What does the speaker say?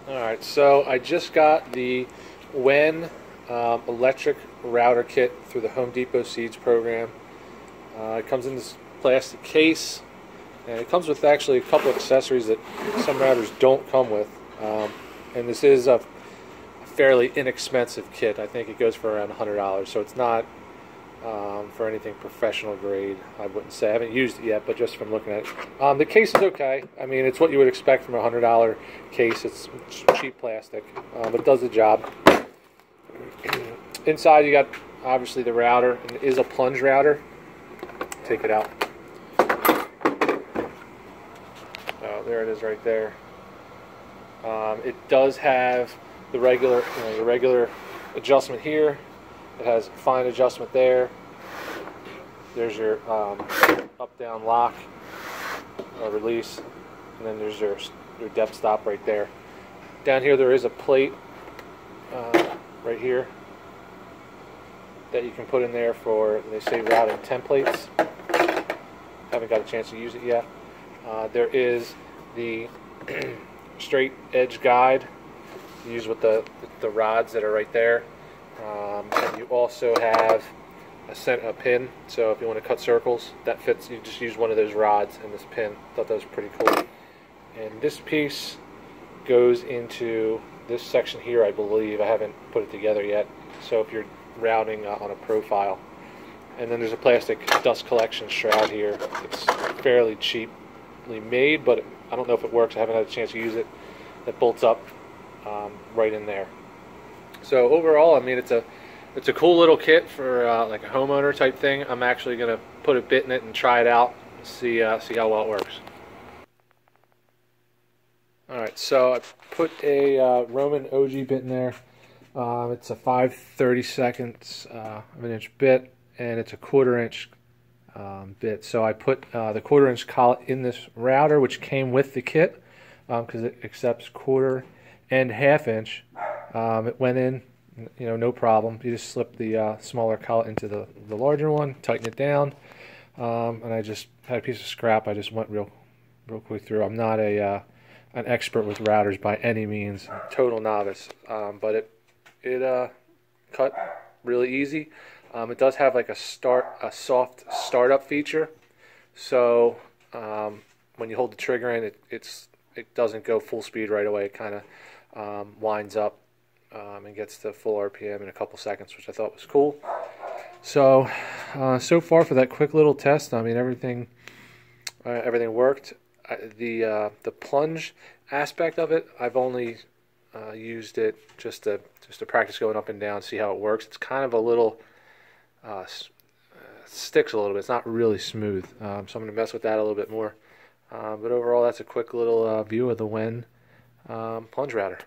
Alright, so I just got the WEN electric router kit through the Home Depot Seeds program. It comes in this plastic case, and it comes with actually a couple accessories that some routers don't come with. And this is a fairly inexpensive kit. I think it goes for around $100, so it's not for anything professional grade, I wouldn't say. I haven't used it yet, but just from looking at it. The case is okay. I mean, it's what you would expect from a $100 case. It's cheap plastic, but it does the job. Inside you got, obviously, the router, and it is a Plunge router. Take it out. Oh, there it is right there. It does have the regular, your regular adjustment here. It has fine adjustment there. There's your up-down lock release, and then there's your depth stop right there. Down here there is a plate right here that you can put in there for, they say, routing templates. Haven't got a chance to use it yet. There is the straight edge guide used with the rods that are right there. And you also have a pin, so if you want to cut circles, that fits. You just use one of those rods and this pin. Thought that was pretty cool. And this piece goes into this section here, I believe. I haven't put it together yet. So if you're routing on a profile. And then there's a plastic dust collection shroud here. It's fairly cheaply made, but I don't know if it works. I haven't had a chance to use it. That bolts up right in there. So overall, I mean, it's a cool little kit for like a homeowner type thing. I'm actually going to put a bit in it and try it out and see how well it works. Alright, so I put a Roman OG bit in there. It's a 5/32 of an inch bit, and it's a 1/4 inch bit. So I put the 1/4 inch collet in this router, which came with the kit, because it accepts 1/4 and 1/2 inch. It went in, no problem. You just slip the smaller collet into the larger one, tighten it down, and I just had a piece of scrap. I just went real quick through. I'm not an expert with routers by any means, total novice, but it cut really easy. It does have like a soft startup feature, so when you hold the trigger in, it doesn't go full speed right away. It kind of winds up and gets to full RPM in a couple seconds, which I thought was cool. So so far for that quick little test, I mean, everything worked. The plunge aspect of it, I've only used it just to practice going up and down, see how it works. It's kind of a little sticks a little bit. It's not really smooth, so I'm going to mess with that a little bit more. But overall, that's a quick little view of the WEN Plunge router.